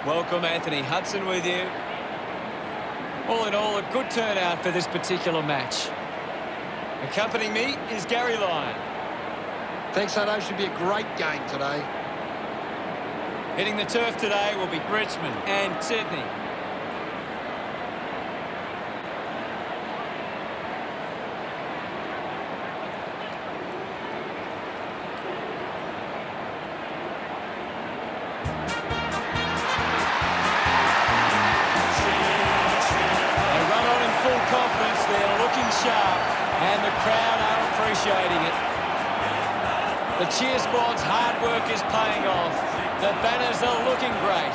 Welcome, Anthony Hudson with you. All in all, a good turnout for this particular match. Accompanying me is Gary Lyon. Thanks, Hutto. Should be a great game today. Hitting the turf today will be Richmond and Sydney. Confidence, they're looking sharp and the crowd are appreciating it. The cheer squad's hard work is paying off. The banners are looking great.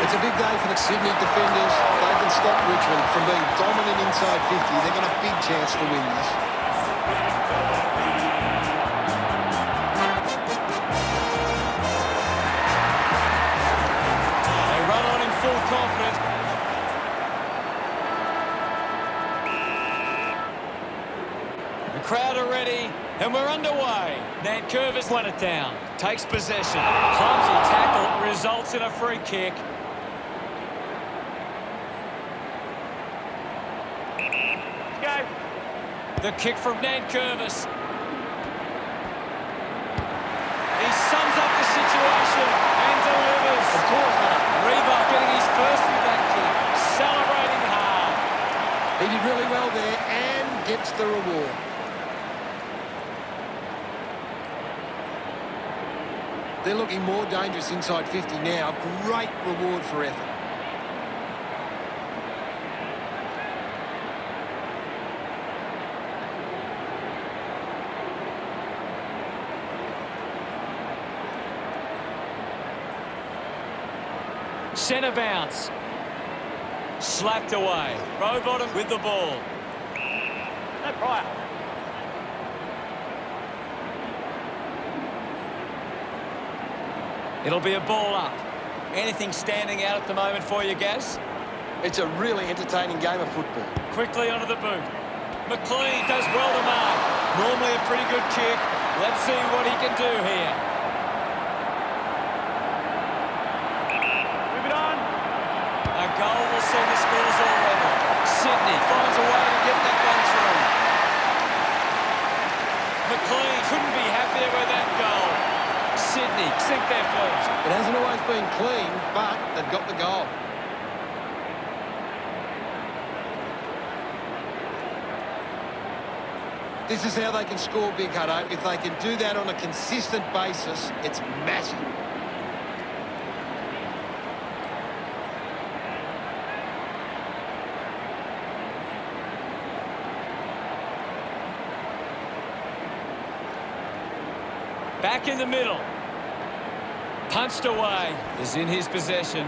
It's a big day for the Sydney defenders. They can stop Richmond from being dominant inside 50. They've got a big chance to win this. Full confidence. The crowd are ready, and we're underway. Nankervis won it down, takes possession. Clumsy tackle results in a free kick. Go. The kick from Nankervis. He sums up the situation and delivers. Of course not. Reebok getting his first with that kick, celebrating hard. He did really well there and gets the reward. They're looking more dangerous inside 50 now. Great reward for effort. Centre bounce. Slapped away. Rowbottom with the ball. No prior. It'll be a ball up. Anything standing out at the moment for you, Gaz? It's a really entertaining game of football. Quickly onto the boot. McLean does well to mark. Normally a pretty good kick. Let's see what he can do here. A goal will send the scores all level. Sydney finds a way to get that one through. McLean couldn't be happier with that goal. Sydney sink their first. It hasn't always been clean, but they've got the goal. This is how they can score big, Hutto. If they can do that on a consistent basis, it's massive. Back in the middle. Punched away. Is in his possession.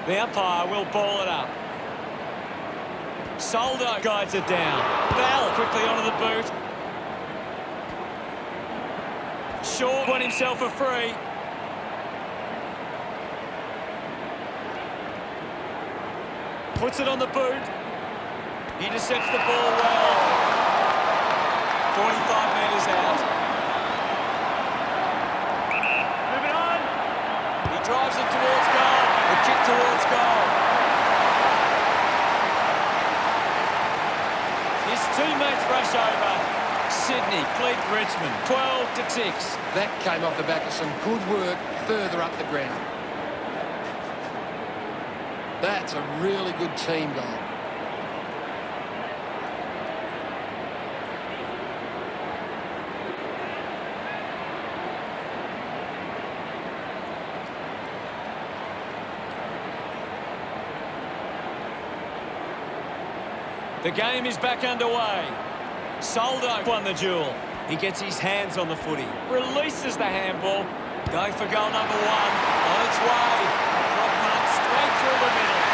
The umpire will ball it up. Soldo guides it down. Bell quickly onto the boot. Shaw won himself a free. Puts it on the boot. He intercepts the ball well. 45 metres out. Moving on. He drives it towards goal. The kick towards goal. His teammates rush over. Sydney lead Richmond 12-6. That came off the back of some good work further up the ground. That's a really good team goal. The game is back underway. Soldo won the duel. He gets his hands on the footy. Releases the handball. Going for goal number one. On its way. Drop punt straight through the middle.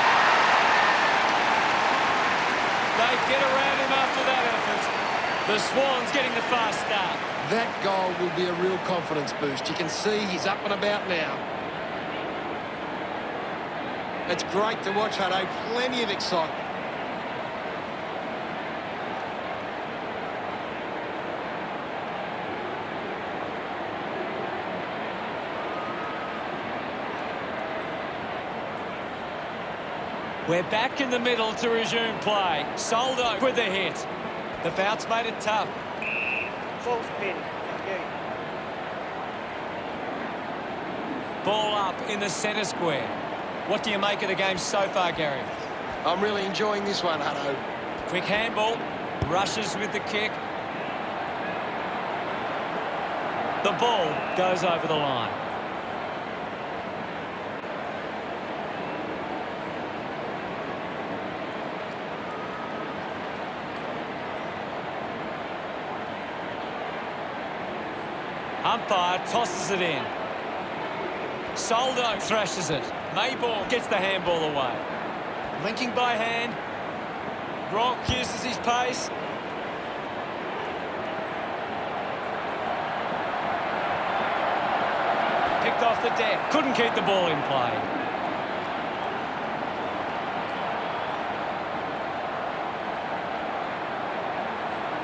They get around him after that effort. The Swans getting the fast start. That goal will be a real confidence boost. You can see he's up and about now. It's great to watch, Hutto. Plenty of excitement. We're back in the middle to resume play. Soldo with the hit. The bounce made it tough. Full spin. Ball up in the centre square. What do you make of the game so far, Gary? I'm really enjoying this one, Hutto. Quick handball. Rushes with the kick. The ball goes over the line. Umpire tosses it in. Soldo thrashes it. Mayborn gets the handball away. Linking by hand. Gronk uses his pace. Picked off the deck. Couldn't keep the ball in play.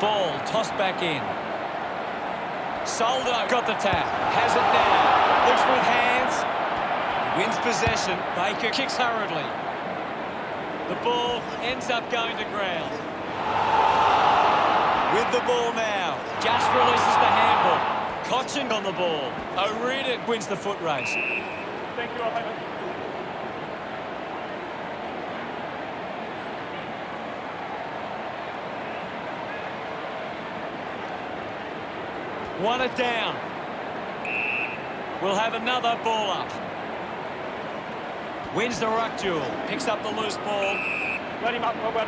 Ball tossed back in. Soldo got the tap. Has it now. Looks with hands. Wins possession. Baker kicks hurriedly. The ball ends up going to ground. With the ball now. Just releases the handball. Cochin on the ball. O'Reilly wins the foot race. Thank you, O'Reilly. Won it down. We'll have another ball up. Wins the ruck duel. Picks up the loose ball. Let him up, Robert.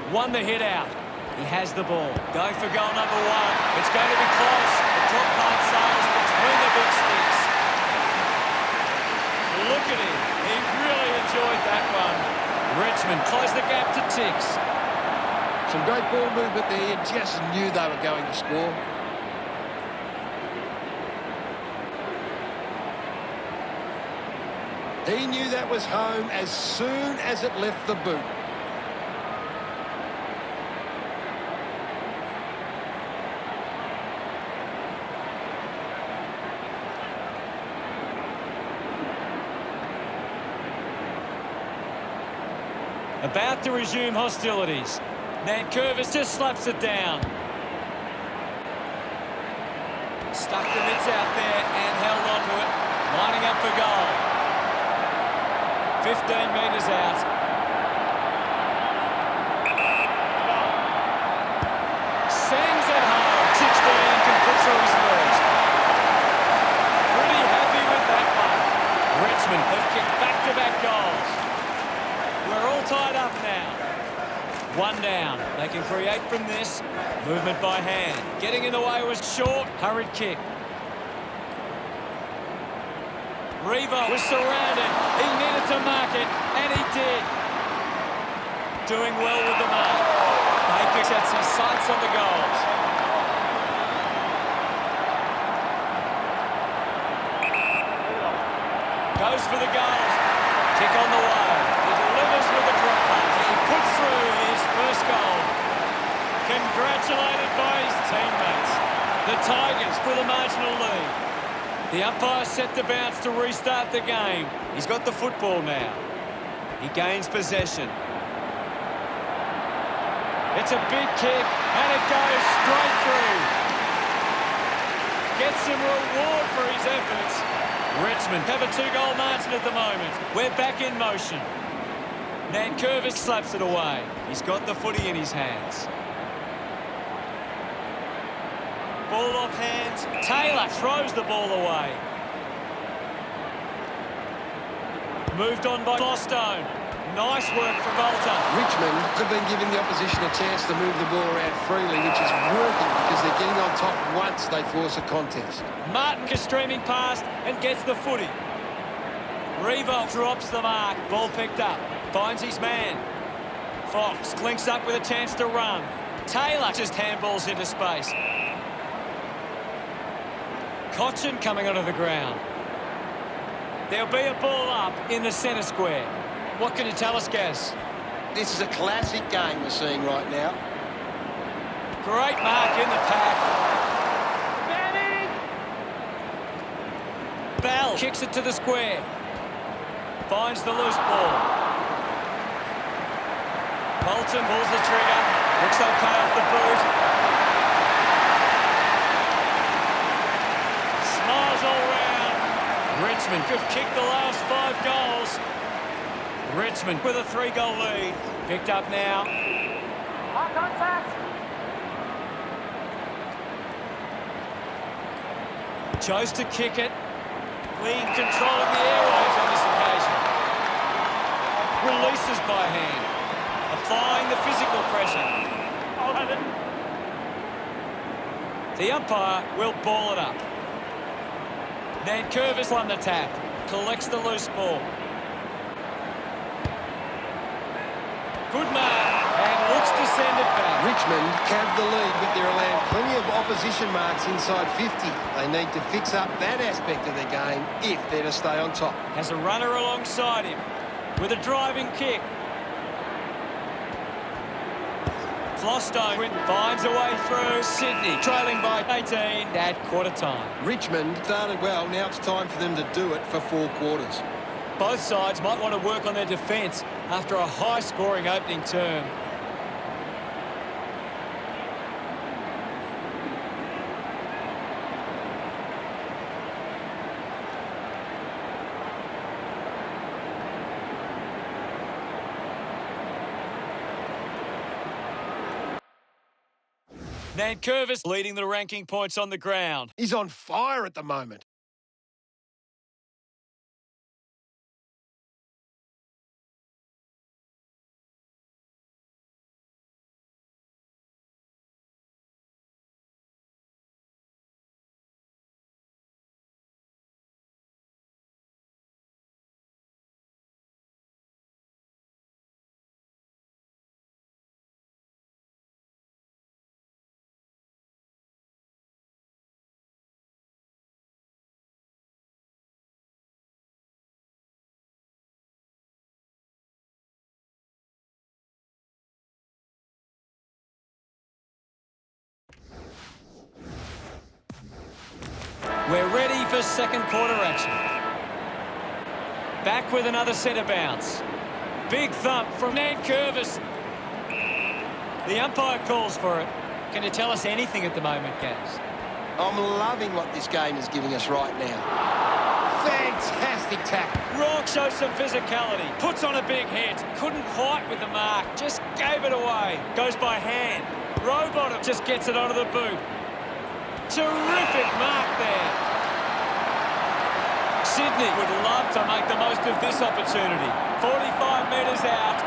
Won the hit out. He has the ball. Going for goal number one. It's going to be close. The drop punt sails between the big sticks. Look at him. He really enjoyed that one. Richmond close the gap to Ticks. Some great ball movement there. You just knew they were going to score. He knew that was home as soon as it left the boot. About to resume hostilities. Nankervis just slaps it down. Stuck the mitts out there and held on to it. Lining up for goal. 15 metres out. Sends it home. 16 can put through his first. Pretty happy with that one. Richmond have kicked back-to-back goals. We're all tied up now. One down. They can create from this. Movement by hand. Getting in the way was short. Hurried kick. Revo was surrounded. He needed to mark it, and he did. Doing well with the mark. Baker sets his sights on the goals. Goes for the goals. Kick on the way. He delivers with the drop punt. He puts through his first goal. Congratulated by his teammates. The Tigers with a marginal lead. The umpire set the bounce to restart the game. He's got the football now. He gains possession. It's a big kick, and it goes straight through. Gets some reward for his efforts. Richmond have a 2-goal margin at the moment. We're back in motion. Nankervis slaps it away. He's got the footy in his hands. Ball off hands. Taylor throws the ball away. Moved on by Bostone. Nice work from Bolton. Richmond have been giving the opposition a chance to move the ball around freely, which is working because they're getting on top once they force a contest. Martin is streaming past and gets the footy. Revo drops the mark. Ball picked up. Finds his man. Fox links up with a chance to run. Taylor just handballs into space. Cochin coming onto the ground. There'll be a ball up in the centre square. What can you tell us, Gaz? This is a classic game we're seeing right now. Great mark in the pack. Bell kicks it to the square. Finds the loose ball. Bolton pulls the trigger. Looks okay off the boot. Smiles all round. Richmond have kicked the last 5 goals. Richmond with a 3-goal lead. Picked up now. Contact. Chose to kick it. Clean control of the airwaves on this occasion. Releases by hand. Applying the physical pressure. I'll have it. The umpire will ball it up. Nankervis won the tap. Collects the loose ball. Good mark. And looks to send it back. Richmond have the lead, but they're allowed plenty of opposition marks inside 50. They need to fix up that aspect of their game if they're to stay on top. Has a runner alongside him with a driving kick. Flostone finds a way through. Sydney trailing by 18 at quarter time. Richmond started well. Now it's time for them to do it for 4 quarters. Both sides might want to work on their defence after a high-scoring opening term. Nankervis leading the ranking points on the ground. He's on fire at the moment. We're ready for second quarter action. Back with another centre bounce. Big thump from Nankervis. The umpire calls for it. Can you tell us anything at the moment, Gaz? I'm loving what this game is giving us right now. Fantastic tackle. Rourke shows some physicality. Puts on a big hit. Couldn't quite with the mark. Just gave it away. Goes by hand. Rowbottom just gets it onto the boot. Terrific mark there. Sydney would love to make the most of this opportunity. 45 metres out.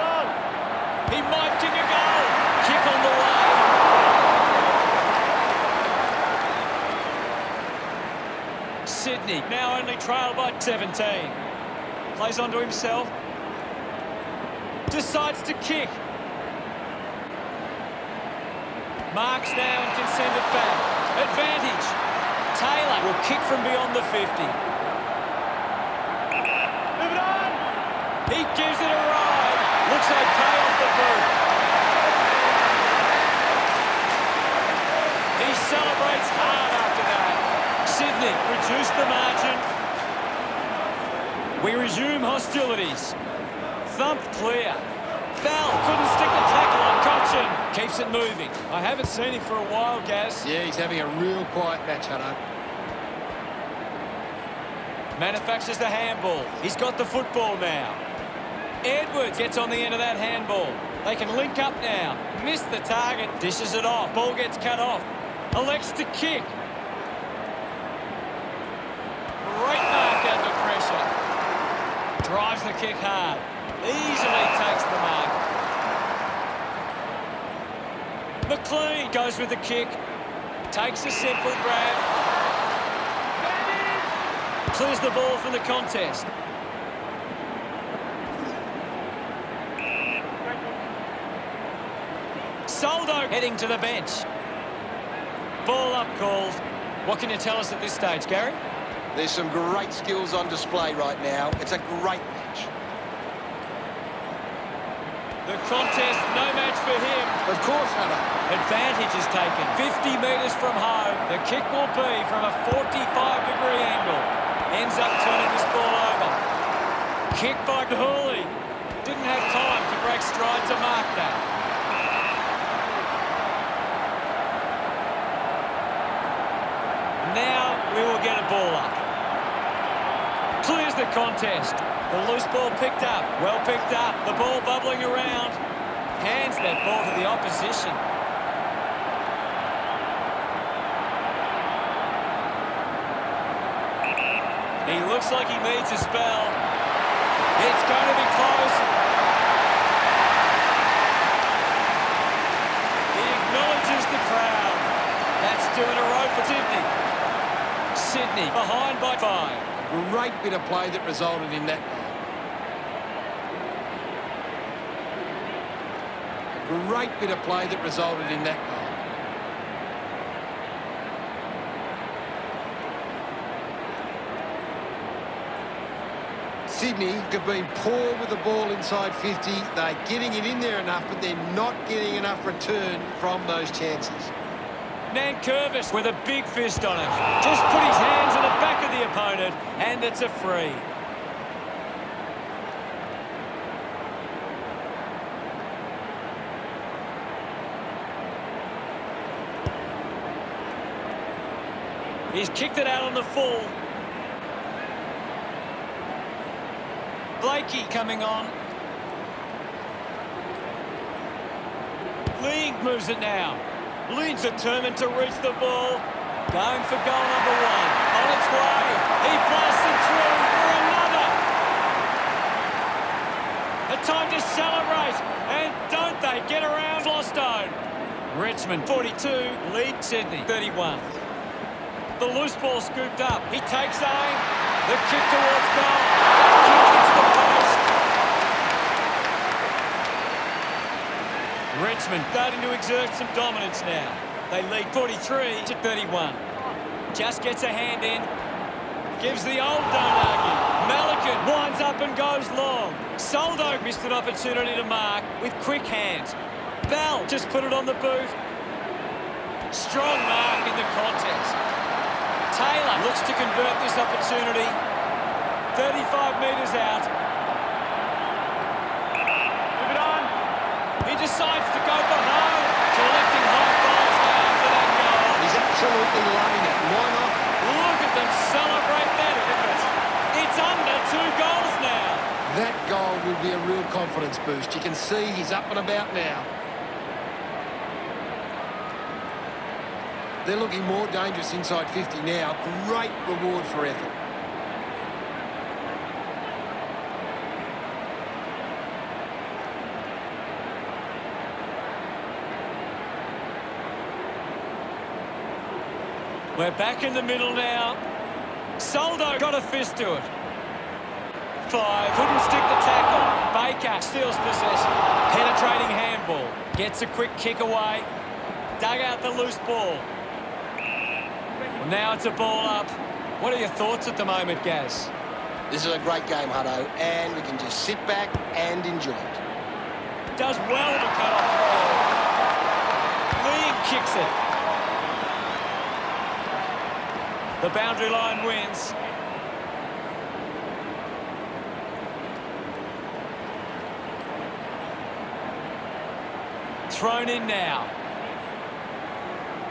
Run. He might kick a goal. Kick on the way. Sydney now only trailed by 17. Plays onto himself. Decides to kick. Marks now and can send it back. Advantage. Taylor will kick from beyond the 50. Move it on. He gives it a ride. Looks okay off the boot. He celebrates hard after that. Sydney reduced the margin. We resume hostilities. Thump clear. Bell couldn't stick the tackle on Cochin. Keeps it moving. I haven't seen him for a while, Gaz. Yeah, he's having a real quiet match, Hutto. Manufactures the handball. He's got the football now. Edwards gets on the end of that handball. They can link up now. Missed the target. Dishes it off. Ball gets cut off. Elects to kick. Great mark under pressure. Drives the kick hard. Easily takes the mark. McLean goes with the kick. Takes a simple grab. Clears the ball from the contest. Soldo heading to the bench. Ball up called. What can you tell us at this stage, Gary? There's some great skills on display right now. It's a great match. The contest, no match for him. Of course, Hunter. Advantage is taken. 50 metres from home. The kick will be from a 45-degree angle. Ends up turning this ball over. Kick by Hurley. Didn't have time to break stride to mark that. Now we will get a ball up. Clears the contest. The loose ball picked up. Well picked up. The ball bubbling around. Hands that ball to the opposition. He looks like he needs a spell. It's going to be close. He acknowledges the crowd. That's 2 in a row for Sydney. Sydney behind by 5. Great bit of play that resulted in that goal. Great bit of play that resulted in that goal. Sydney have been poor with the ball inside 50. They're getting it in there enough, but they're not getting enough return from those chances. Nankervis with a big fist on it. Just put his hands on the back of the opponent, and it's a free. He's kicked it out on the full. Blakey coming on. Ling moves it now. Ling's determined to reach the ball. Going for goal number 1. On its way. He blasts it through for another. A time to celebrate. And don't they get around Flostone. Richmond 42. Lead Sydney 31. The loose ball scooped up. He takes aim. The kick towards goal. Kick hits the post. Richmond starting to exert some dominance now. They lead 43 to 31. Just gets a hand in. Gives the old don't argue. Malikan winds up and goes long. Soldo missed an opportunity to mark with quick hands. Bell just put it on the boot. Strong mark in the contest. Taylor looks to convert this opportunity. 35 metres out. Move it on. He decides to go for home. Collecting high fives after that goal. He's absolutely loving it. Why not? Look at them celebrate that effort. It's under 2 goals now. That goal will be a real confidence boost. You can see he's up and about now. They're looking more dangerous inside 50 now. Great reward for effort. We're back in the middle now. Soldo got a fist to it. 5, couldn't stick the tackle. Baker steals possession. Penetrating handball. Gets a quick kick away. Dug out the loose ball. Well, now it's a ball up. What are your thoughts at the moment, Gaz? This is a great game, Hutto, and we can just sit back and enjoy it. Does well to cut off the ball. Lee kicks it. The boundary line wins. Thrown in now.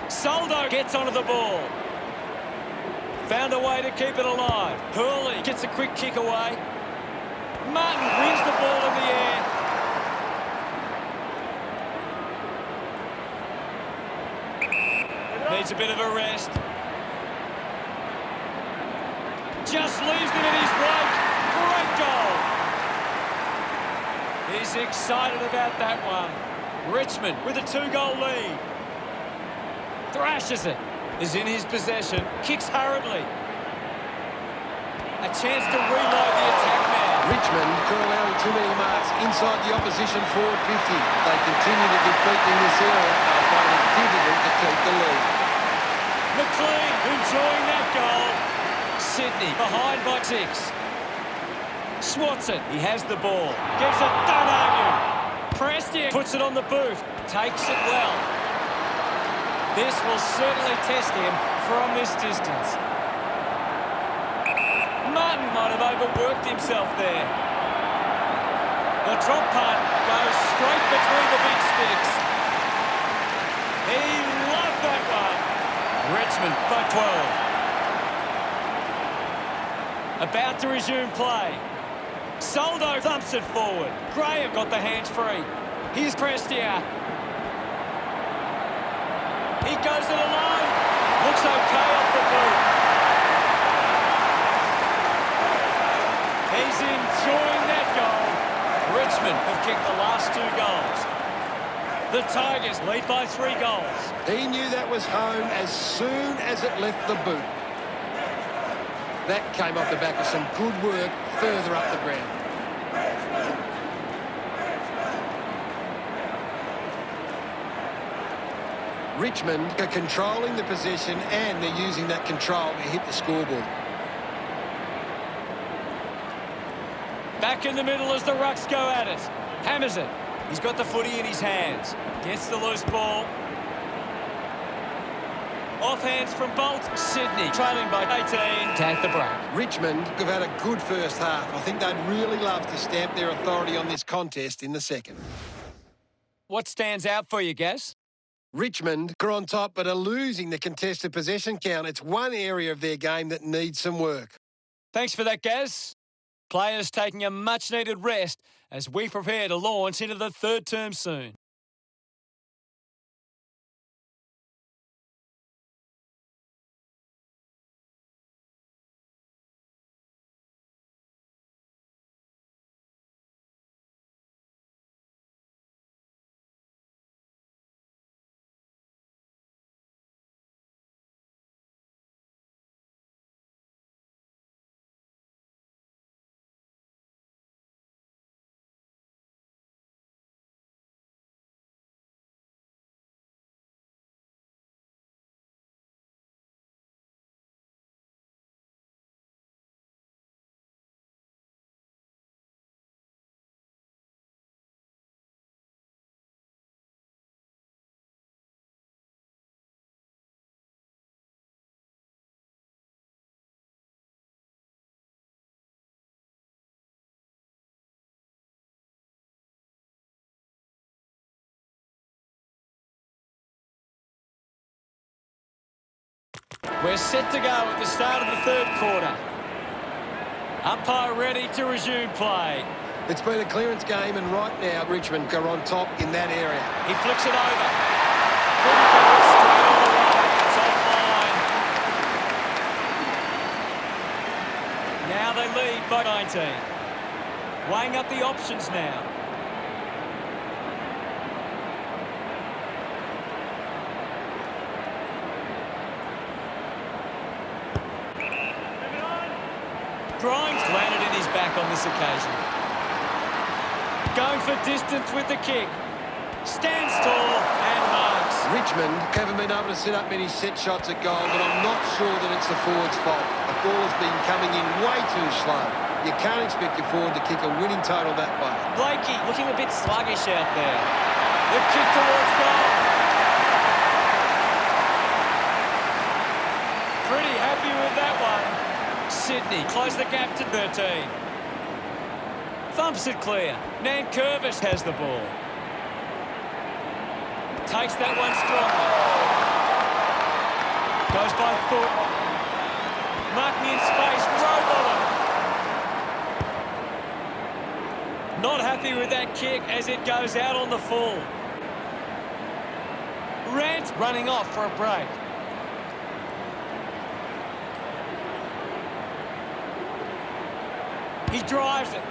Soldo gets onto the ball. Found a way to keep it alive. Hurley gets a quick kick away. Martin wins the ball in the air. Needs a bit of a rest. Just leaves them in his wake. Great goal. He's excited about that one. Richmond with a 2-goal lead. Thrashes it. Is in his possession. Kicks hurriedly. A chance to reload the attack now. Richmond are allowing too many marks inside the opposition forward 50. They continue to give beaten in this area, they'll find it difficult to keep the lead. McLean enjoying that goal. Sydney behind by 6. Swats it. He has the ball. Gives it. Don't argue. Prestia puts it on the boot. Takes it well. This will certainly test him from this distance. Martin might have overworked himself there. The drop punt goes straight between the big sticks. He loved that one. Richmond by 12. About to resume play. Soldo thumps it forward. Graham got the hands free. Here's Prestia. He goes it alone. Looks okay off the boot. He's enjoying that goal. Richmond have kicked the last 2 goals. The Tigers lead by 3 goals. He knew that was home as soon as it left the boot. That came off the back of some good work further up the ground. Richmond are controlling the possession and they're using that control to hit the scoreboard. Back in the middle as the Rucks go at it. Hammers it. He's got the footy in his hands. Gets the loose ball. Off hands from Bolt. Sydney trailing by 18. Take the break. Richmond have had a good first half. I think they'd really love to stamp their authority on this contest in the second. What stands out for you, Gaz? Richmond are on top but are losing the contested possession count. It's one area of their game that needs some work. Thanks for that, Gaz. Players taking a much-needed rest as we prepare to launch into the third term soon. We're set to go at the start of the third quarter. Umpire ready to resume play. It's been a clearance game, and right now Richmond are on top in that area. He flicks it over. Couldn't get it straight on the line. It's offline. Now they lead by 19. Weighing up the options now. Grimes landed in his back on this occasion. Going for distance with the kick. Stands tall and marks. Richmond haven't been able to set up many set shots at goal, but I'm not sure that it's the forward's fault. The ball has been coming in way too slow. You can't expect your forward to kick a winning total that way. Blakey looking a bit sluggish out there. The kick towards goal. Pretty happy with that one. Sydney close the gap to 13. Thumps it clear. Nankervis has the ball. Takes that one strongly. Goes by foot. Marking in space. Row bottom. Not happy with that kick as it goes out on the full. Rant running off for a break. He drives it.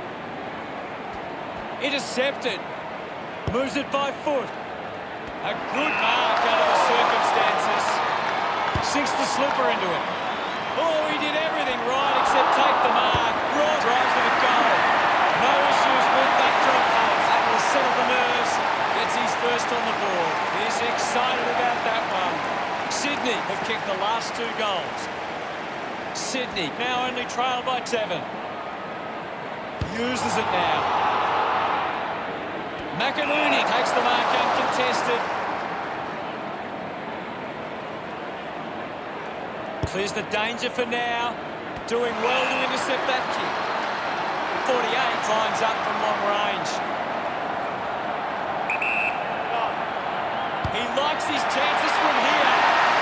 Intercepted. Moves it by foot. A good mark under the circumstances. Sinks the slipper into it. Oh, he did everything right except take the mark. Raw drives with a goal. No issues with that drop pass. That will settle the nerves. Gets gets his first on the board. He's excited about that one. Sydney have kicked the last 2 goals. Sydney now only trailed by 7. Uses it now. McInerney takes the mark uncontested. Clears the danger for now. Doing well to intercept that kick. 48 climbs up from long range. He likes his chances from here.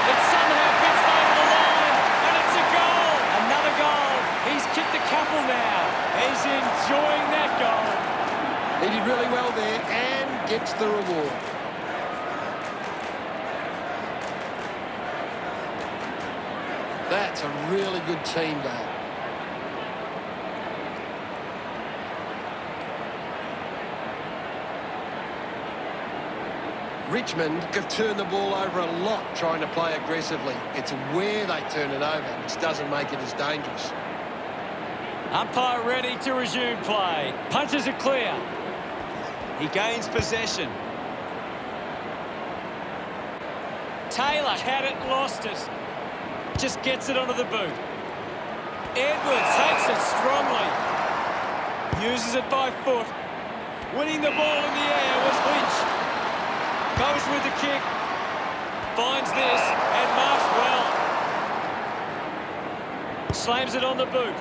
It somehow gets over the line, and it's a goal. Another goal. He's kicked a couple now. He's enjoying that goal. He did really well there and gets the reward. That's a really good team goal. Richmond have turned the ball over a lot trying to play aggressively. It's where they turn it over which doesn't make it as dangerous. Umpire ready to resume play. Punches it clear. He gains possession. Taylor had it, lost it. Just gets it onto the boot. Edwards takes it strongly. Uses it by foot. Winning the ball in the air was Lynch. Goes with the kick. Finds this and marks well. Slams it on the boot.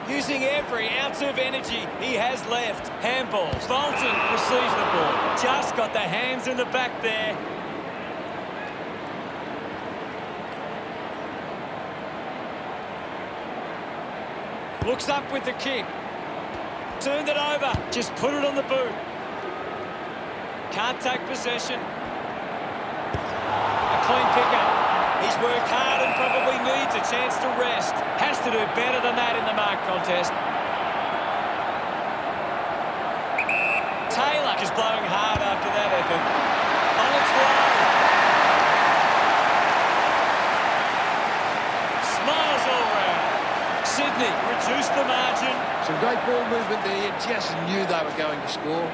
Using every ounce of energy he has left. Handball. Bolton receives the ball. Just got the hands in the back there. Looks up with the kick. Turned it over. Just put it on the boot. Can't take possession. A clean pickup. He's worked hard and probably needs a chance to rest. Has to do better than that in the mark contest. Taylor is blowing hard after that effort. On its way. Smiles all round. Sydney reduced the margin. Some great ball movement there. You just knew they were going to score.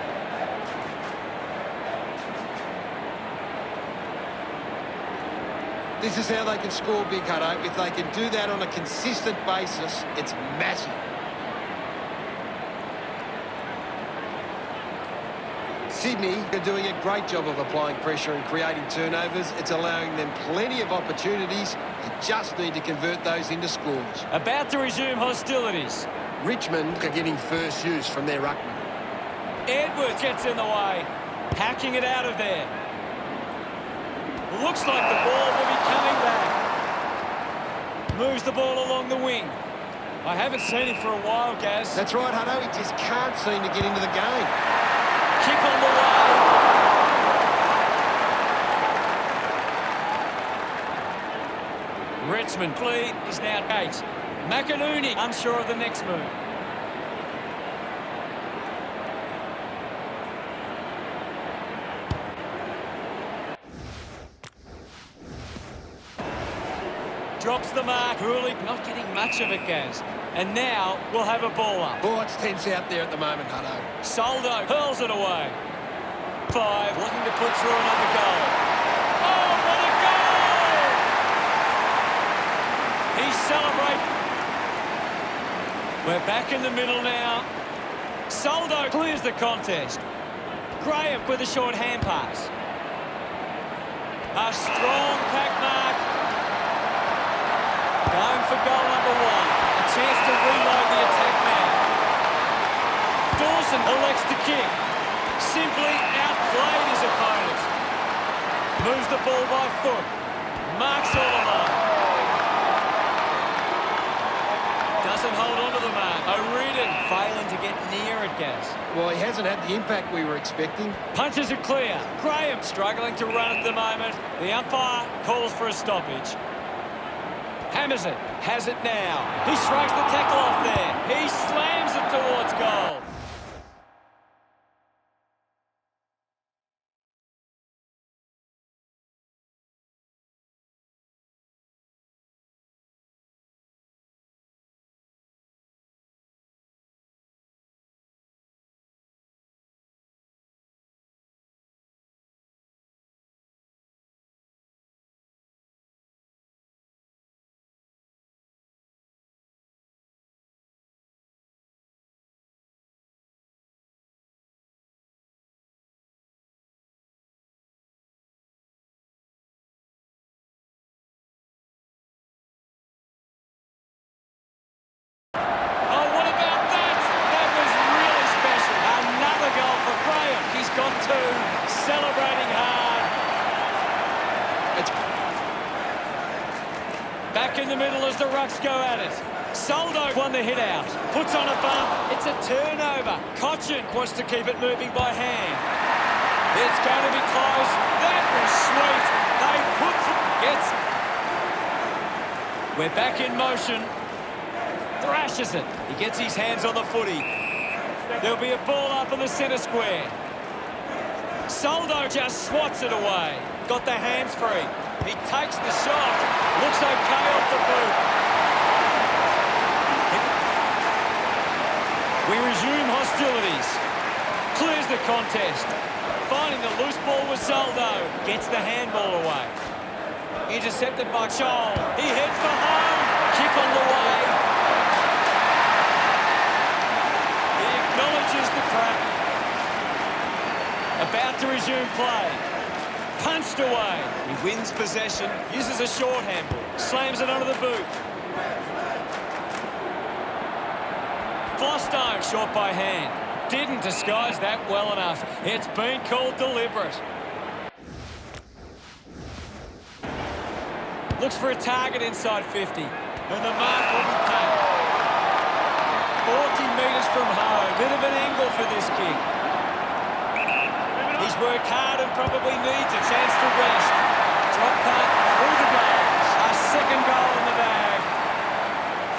This is how they can score, Big Hutto. If they can do that on a consistent basis, it's massive. Sydney are doing a great job of applying pressure and creating turnovers. It's allowing them plenty of opportunities. You just need to convert those into scores. About to resume hostilities. Richmond are getting first use from their ruckman. Edwards gets in the way. Hacking it out of there. Looks like the ball will be coming back. Moves the ball along the wing. I haven't seen him for a while, Gaz. That's right, Hutto. He just can't seem to get into the game. Kick on the way. Richmond lead is now 8. McInerney unsure of the next move. Drops the mark. Hurley not getting much of it, Gaz. And now we'll have a ball up. Oh, it's tense out there at the moment, Hutto. Soldo hurls it away. 5, looking to put through another goal. Oh, what a goal! He celebrates. We're back in the middle now. Soldo clears the contest. Graham with a short hand pass. A strong pack mark. Going for goal number 1. A chance to reload the attack now. Dawson elects to kick. Simply outplayed his opponent. Moves the ball by foot. Marks all alone. Doesn't hold on to the mark. O'Riordan failing to get near it, Gaz. Well, he hasn't had the impact we were expecting. Punches it clear. Graham struggling to run at the moment. The umpire calls for a stoppage. Hammers it. Has it now. He shrugs the tackle off there. He slams it towards goal. two, celebrating hard. Back in the middle as the Rucks go at it. Soldo won the hit out. Puts on a bump. It's a turnover. Cochin wants to keep it moving by hand. It's going to be close. That was sweet. They put... We're back in motion. Thrashes it. He gets his hands on the footy. There'll be a ball up in the centre square. Soldo just swats it away. Got the hands free. He takes the shot. Looks okay off the boot. We resume hostilities. Clears the contest. Finding the loose ball with Soldo. Gets the handball away. Intercepted by Chol. He heads for home. Kick on the way. He acknowledges the crack. About to resume play. Punched away. He wins possession. Uses a short handball. Slams it under the boot. Flostone short by hand. Didn't disguise that well enough. It's been called deliberate. Looks for a target inside 50. And the mark will be paid. 40 metres from home. Bit of an angle for this kick. He's worked hard and probably needs a chance to rest. Drop punt through the goals. A second goal in the bag.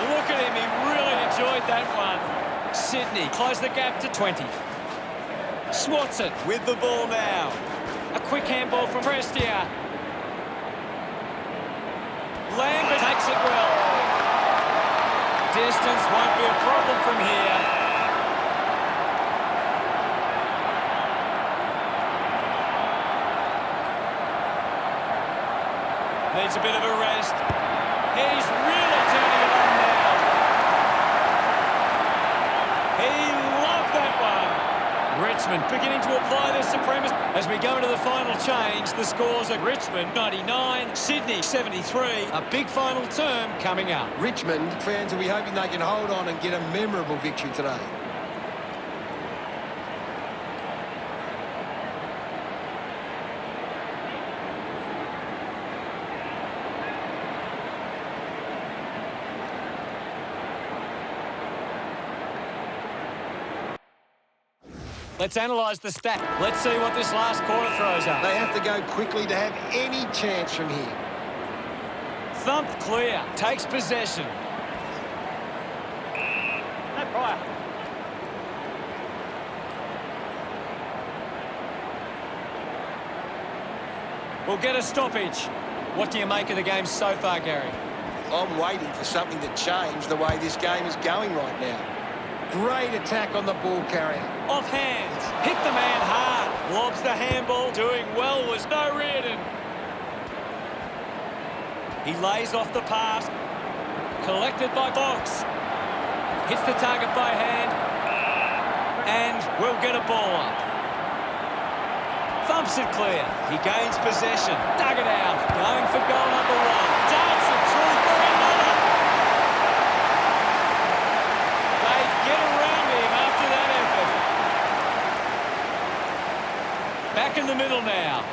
Look at him. He really enjoyed that one. Sydney close the gap to 20. Swats it with the ball now. A quick handball from Prestia. Lambert takes it well. Distance won't be a problem from here. Needs a bit of a rest. He's really turning it on now. He loved that one. Richmond beginning to apply their supremacy. As we go into the final change, the scores are Richmond 99, Sydney 73. A big final term coming up. Richmond fans will be hoping they can hold on and get a memorable victory today. Let's analyse the stat. Let's see what this last quarter throws up. They have to go quickly to have any chance from here. Thumped clear. Takes possession. No prior. We'll get a stoppage. What do you make of the game so far, Gary? I'm waiting for something to change the way this game is going right now. Great attack on the ball carrier. Off hands. Hit the man hard. Lobs the handball. Doing well was no Reardon. He lays off the pass. Collected by Fox. Hits the target by hand. And we'll get a ball up. Thumps it clear. He gains possession. Dug it out. Going for goal number one. Darts it through for another. They get around him after that effort. Back in the middle now.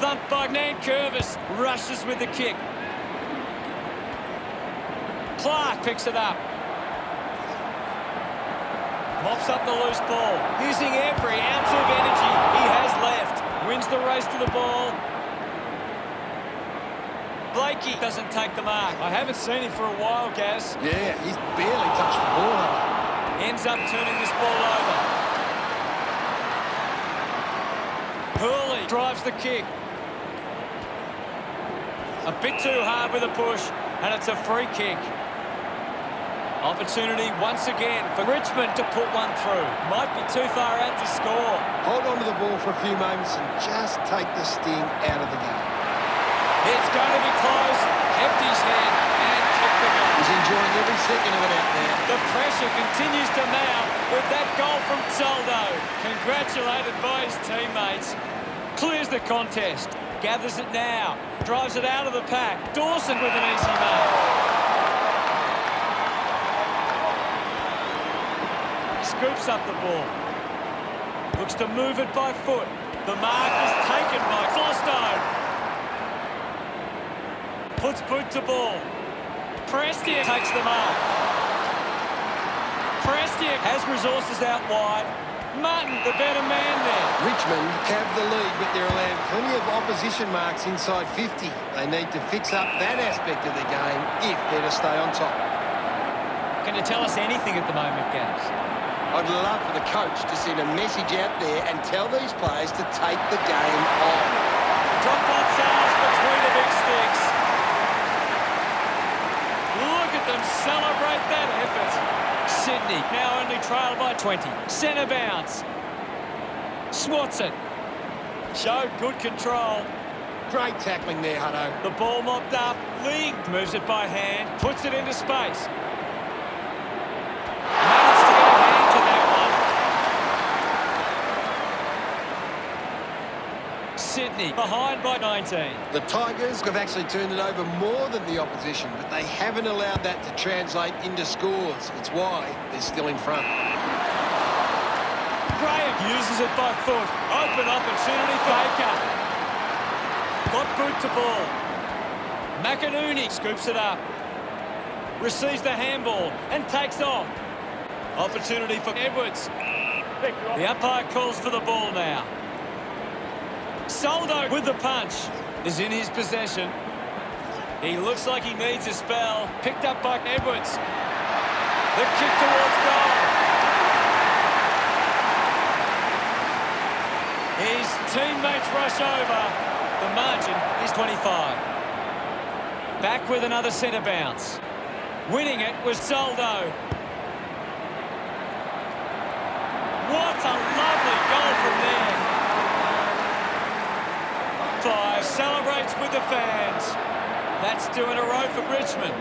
Thumped by Nankervis. Rushes with the kick. Clark picks it up. Mops up the loose ball. Using every ounce of energy he has left. Wins the race to the ball. Blakey doesn't take the mark. I haven't seen him for a while, Gaz. Yeah, he's barely touched the ball. Ends up turning this ball over. Hurley drives the kick. A bit too hard with a push, and it's a free kick. Opportunity once again for Richmond to put one through. Might be too far out to score. Hold on to the ball for a few moments and just take the sting out of the game. It's going to be close. Kept his head and kicked the goal. He's enjoying every second of it out there. The pressure continues to mount with that goal from Soldo. Congratulated by his teammates. Clears the contest. Gathers it now. Drives it out of the pack. Dawson with an easy mark. Scoops up the ball. Looks to move it by foot. The mark is taken by Flostone. Puts boot to ball. Prestiak takes the mark. Prestiak has resources out wide. Martin, the better man there. Richmond have the lead, but they're allowing plenty of opposition marks inside 50. They need to fix up that aspect of their game if they're to stay on top. Can you tell us anything at the moment, Gaz? I'd love for the coach to send a message out there and tell these players to take the game on. Drop on sales between the big sticks. Look at them celebrate that effort. Sydney now only trailed by 20. Centre bounce. Swats it. Showed good control. Great tackling there, Hutto. The ball mopped up. Ling moves it by hand. Puts it into space. Managed to get a hand to that one. Sydney Behind by 19. The Tigers have actually turned it over more than the opposition, but they haven't allowed that to translate into scores. It's why they're still in front. Graham uses it by foot. Open opportunity for Baker. Got boot to ball. McInerney scoops it up. Receives the handball and takes off. Opportunity for Edwards. The umpire calls for the ball now. Soldo with the punch. is in his possession. He looks like he needs a spell. Picked up by Edwards. The kick towards goal. His teammates rush over. The margin is 25. Back with another centre bounce. Winning it was Soldo. What a lovely goal from there. 5 celebrates with the fans. That's 2 in a row for Richmond.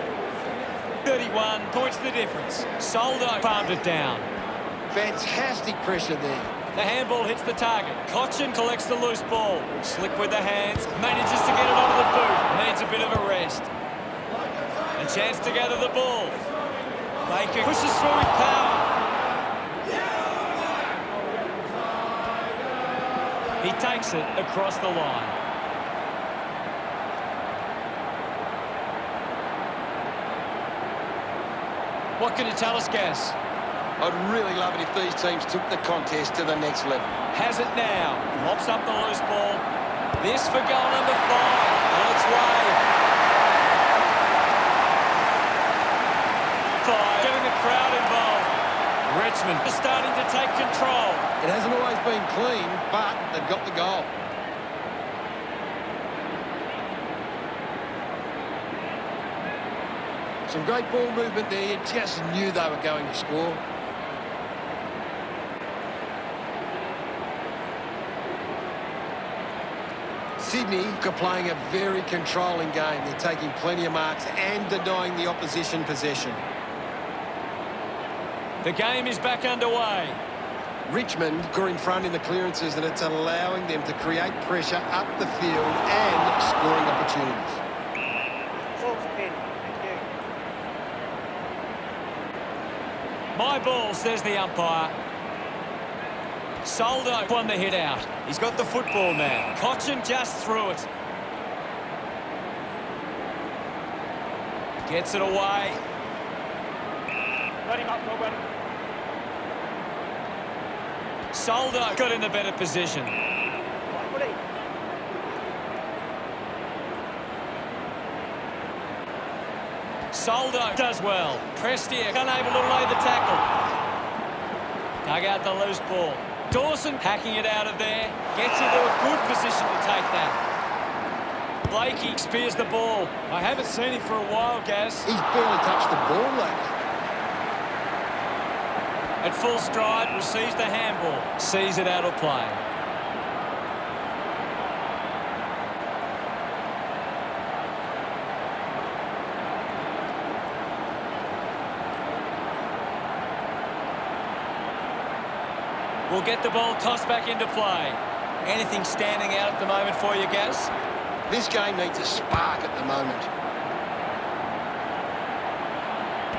31 points the difference. Soldo farmed it down. Fantastic pressure there. The handball hits the target. Cochin collects the loose ball. Slick with the hands. Manages to get it onto the boot. Needs a bit of a rest. A chance to gather the ball. Baker pushes through with power. He takes it across the line. What can you tell us, Gaz? I'd really love it if these teams took the contest to the next level. Has it now. Mops up the loose ball. This for goal number 5. On its way. 5. Getting the crowd involved. Richmond is starting to take control. It hasn't always been clean, but they've got the goal. Some great ball movement there. You just knew they were going to score. Sydney are playing a very controlling game. They're taking plenty of marks and denying the opposition possession. The game is back underway. Richmond are in front in the clearances, and it's allowing them to create pressure up the field and scoring opportunities. Full spin. Thank you. My ball, says the umpire. Soldo won the hit out. He's got the football now. Cochin just threw it. Gets it away. Got him up, Robert. Soldo got in a better position. Right footy. Soldo does well. Prestiak unable to lay the tackle. Dug out the loose ball. Dawson hacking it out of there. Gets into a good position to take that. Blakey spears the ball. I haven't seen him for a while, Gaz. He's barely touched the ball lately. At full stride, receives the handball. Sees it out of play. We'll get the ball tossed back into play. Anything standing out at the moment for you, Gaz? This game needs a spark at the moment.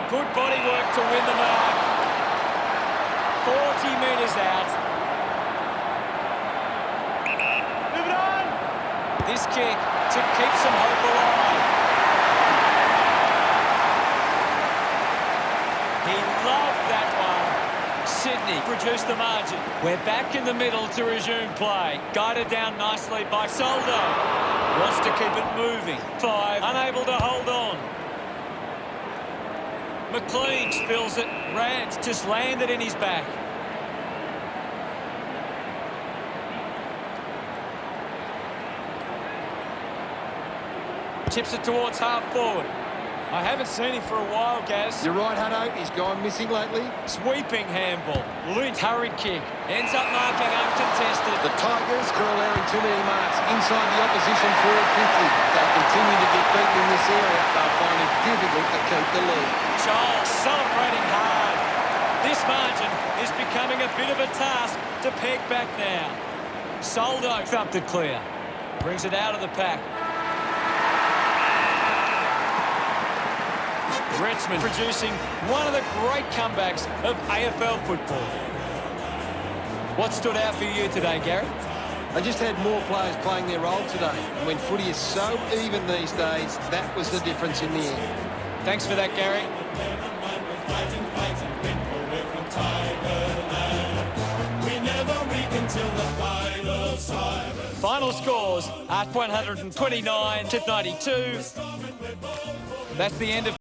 Good body work to win the mark. 40 metres out. this kick to keep some hope alive. He loved that one. Sydney reduced the margin. We're back in the middle to resume play. Guided down nicely by Soldo. Wants to keep it moving. 5, unable to hold on. McLean spills it. Rance just landed in his back. Chips it towards half forward. I haven't seen him for a while, Gaz. You're right, Hutto. He's gone missing lately. Sweeping handball. Lynch, hurried kick. Ends up marking uncontested. The Tigers are allowing too many marks inside the opposition forward 50. If they continue to get beaten in this area, they'll find it difficult to keep the lead. Charles celebrating hard. This margin is becoming a bit of a task to peg back now. Soldo thumped it clear. Brings it out of the pack. Richmond producing one of the great comebacks of AFL football. What stood out for you today, Gary? They just had more players playing their role today. And when footy is so even these days, that was the difference in the end. Thanks for that, Gary. Final scores at 129 to 92. That's the end of